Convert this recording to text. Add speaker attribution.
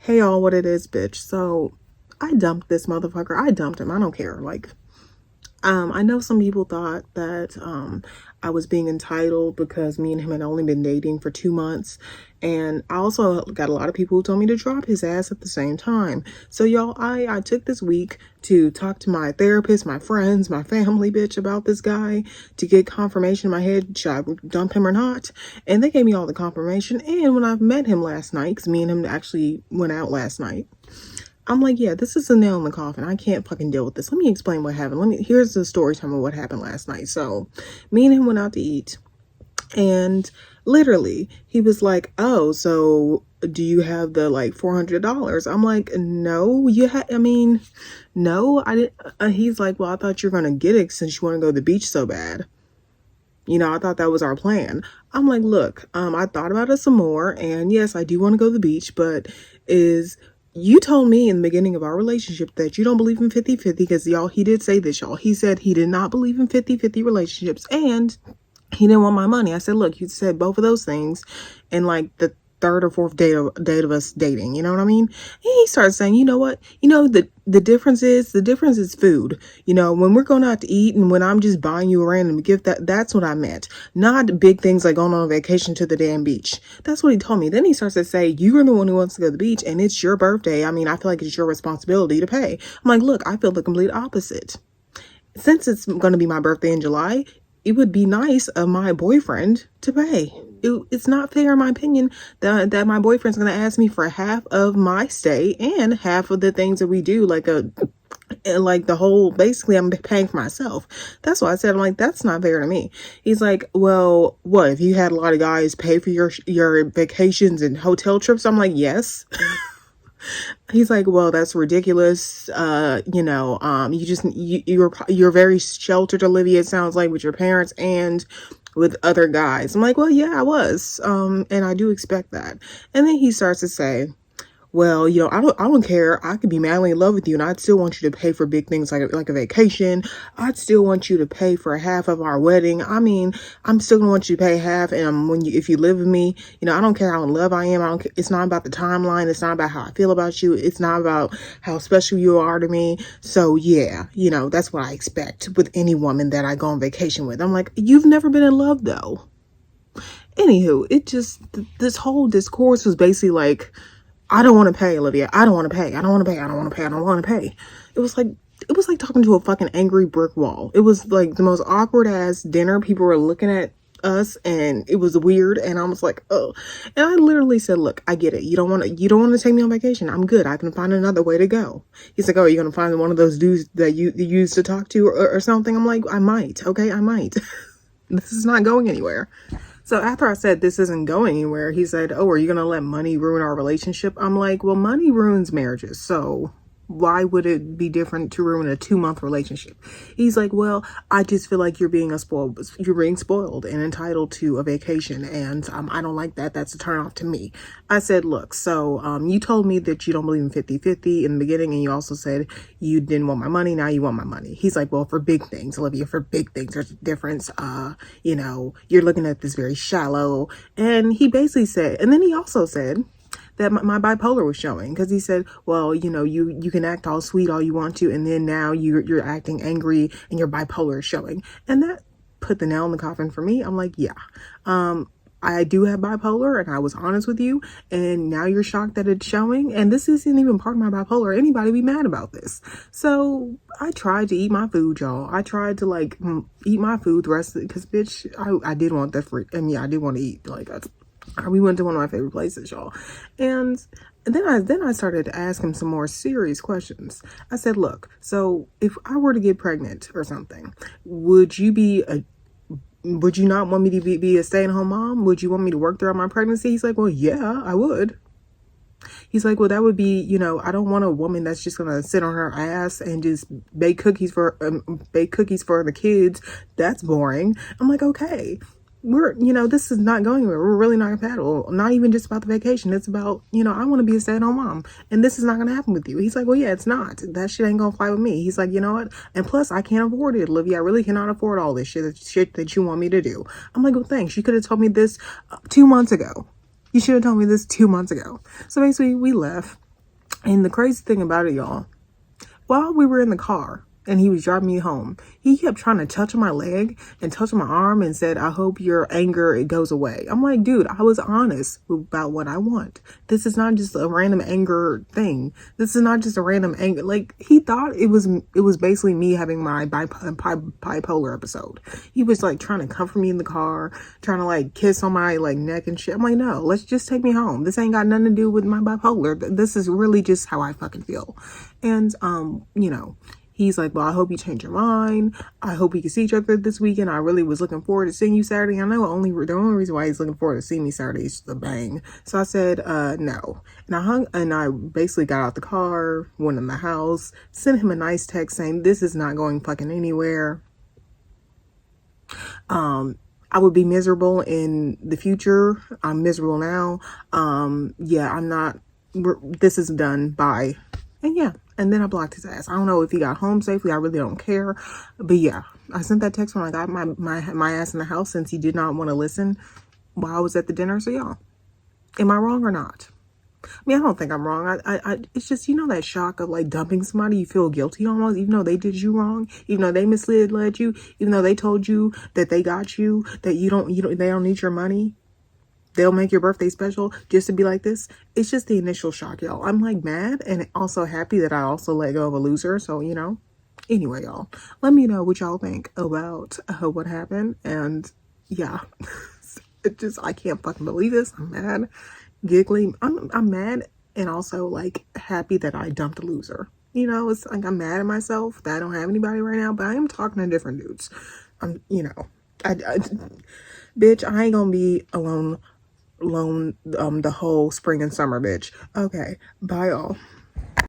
Speaker 1: Hey y'all, what it is, bitch. So I dumped this motherfucker. I dumped him. I don't care. Like, I know some people thought that I was being entitled because me and him had only been dating for 2 months. And I also got a lot of people who told me to drop his ass at the same time. So y'all, I took this week to talk to my therapist, my friends, my family, bitch, about this guy to get confirmation in my head, should I dump him or not? And they gave me all the confirmation. And when I met him last night, because me and him actually went out last night, I'm like, yeah, this is a nail in the coffin. I can't fucking deal with this. Let me explain what happened. Here's the story time of what happened last night. So me and him went out to eat, and literally he was like, oh, so do you have the like $400? I'm like, no, no, I didn't. He's like, well, I thought you were gonna get it since you want to go to the beach so bad. I thought that was our plan. I'm like, look, I thought about it some more, and yes, I do want to go to the beach, but you told me in the beginning of our relationship that you don't believe in 50-50, because y'all, he did say this, y'all. He said he did not believe in 50-50 relationships, and he didn't want my money. I said, look, you said both of those things in like the third or fourth date of us dating, you know what I mean? And he started saying, you know what, the difference is food. When we're going out to eat and when I'm just buying you a random gift, that's what I meant, not big things like going on vacation to the damn beach. That's what he told me. Then he starts to say, you're the one who wants to go to the beach and it's your birthday. I mean, I feel like it's your responsibility to pay. I'm like, look, I feel the complete opposite. Since it's going to be my birthday in July, it would be nice of my boyfriend to pay. It's not fair, in my opinion, that my boyfriend's going to ask me for half of my stay and half of the things that we do, like the whole, basically I'm paying for myself. That's why I said, I'm like, that's not fair to me. He's like, well, what, if you had a lot of guys pay for your vacations and hotel trips? I'm like, yes. He's like, well, that's ridiculous. You're very sheltered, Olivia, it sounds like, with your parents and with other guys. I'm like, well, yeah, I was. And I do expect that. And then he starts to say, well, I don't care. I could be madly in love with you and I'd still want you to pay for big things like a vacation. I'd still want you to pay for half of our wedding. I mean, I'm still gonna want you to pay half. And if you live with me, I don't care how in love I am. I don't care. It's not about the timeline. It's not about how I feel about you. It's not about how special you are to me. So yeah, that's what I expect with any woman that I go on vacation with. I'm like, you've never been in love though. Anywho, this whole discourse was basically like, I don't want to pay, Olivia. I don't want to pay. I don't want to pay. I don't want to pay. I don't want to pay. It was like talking to a fucking angry brick wall. It was like the most awkward ass dinner. People were looking at us and it was weird. And I was like, oh. And I literally said, look, I get it. You don't want to take me on vacation. I'm good. I can find another way to go. He's like, oh, you're going to find one of those dudes that you used to talk to or something? I'm like, I might. Okay, I might. This is not going anywhere. So after I said this isn't going anywhere, he said, oh, are you going to let money ruin our relationship? I'm like, well, money ruins marriages. So why would it be different to ruin a 2-month relationship? He's like, well, I just feel like you're being spoiled and entitled to a vacation. And I don't like that. That's a turn off to me. I said, look, so you told me that you don't believe in 50-50 in the beginning. And you also said you didn't want my money. Now you want my money. He's like, well, for big things, Olivia, for big things, there's a difference. You're looking at this very shallow. And he basically said, and then he also said that my bipolar was showing, because he said, well, you can act all sweet all you want to, and then now you're acting angry and your bipolar is showing. And that put the nail in the coffin for me. I'm like, yeah, I do have bipolar, and I was honest with you, and now you're shocked that it's showing, and this isn't even part of my bipolar. Anybody be mad about this? So I tried to eat my food, y'all. I tried to eat my food the rest of it, because bitch, I did want that free. I mean, I did want to eat. We went to one of my favorite places, y'all. And then I started to ask him some more serious questions. I said, look, so if I were to get pregnant or something, would you not want me to be a stay-at-home mom? Would you want me to work throughout my pregnancy? He's like, well, yeah, I would. He's like, well, that would be, I don't want a woman that's just going to sit on her ass and just bake cookies for the kids. That's boring. I'm like, okay. This is not going anywhere. We're really not compatible. Not even just about the vacation. It's about, I want to be a stay-at-home mom. And this is not going to happen with you. He's like, well, yeah, it's not. That shit ain't going to fly with me. He's like, you know what? And plus, I can't afford it, Olivia. I really cannot afford all this shit that you want me to do. I'm like, well, thanks. You could have told me this 2 months ago. You should have told me this 2 months ago. So basically, we left. And the crazy thing about it, y'all, while we were in the car and he was driving me home, he kept trying to touch my leg and touch my arm and said, I hope your anger, it goes away. I'm like, dude, I was honest about what I want. This is not just a random anger thing. This is not just a random anger. Like, he thought it was basically me having my bipolar episode. He was like trying to comfort me in the car, trying to like kiss on my like neck and shit. I'm like, no, let's just take me home. This ain't got nothing to do with my bipolar. This is really just how I fucking feel. And, you know, he's like, well, I hope you change your mind. I hope we can see each other this weekend. I really was looking forward to seeing you Saturday. I know the only reason why he's looking forward to seeing me Saturday is the bang. So I said, no. And I basically got out the car, went in the house, sent him a nice text saying, this is not going fucking anywhere. I would be miserable in the future. I'm miserable now. Yeah, I'm not, this is done. Bye. And yeah, and then I blocked his ass. I don't know if he got home safely. I really don't care. But yeah, I sent that text when I got my ass in the house, since he did not want to listen while I was at the dinner. So y'all, am I wrong or not? I mean, I don't think I'm wrong. It's just, you know, that shock of like dumping somebody. You feel guilty almost, even though they did you wrong, even though they led you, even though they told you that they got you, that they don't need your money. They'll make your birthday special just to be like this. It's just the initial shock, y'all. I'm like mad and also happy that I also let go of a loser. So, you know, anyway, y'all, let me know what y'all think about what happened. And yeah, I can't fucking believe this. I'm mad, giggling. I'm mad and also like happy that I dumped a loser. You know, it's like I'm mad at myself that I don't have anybody right now, but I am talking to different dudes. You know, bitch, I ain't gonna be alone the whole spring and summer, bitch. Okay, bye all.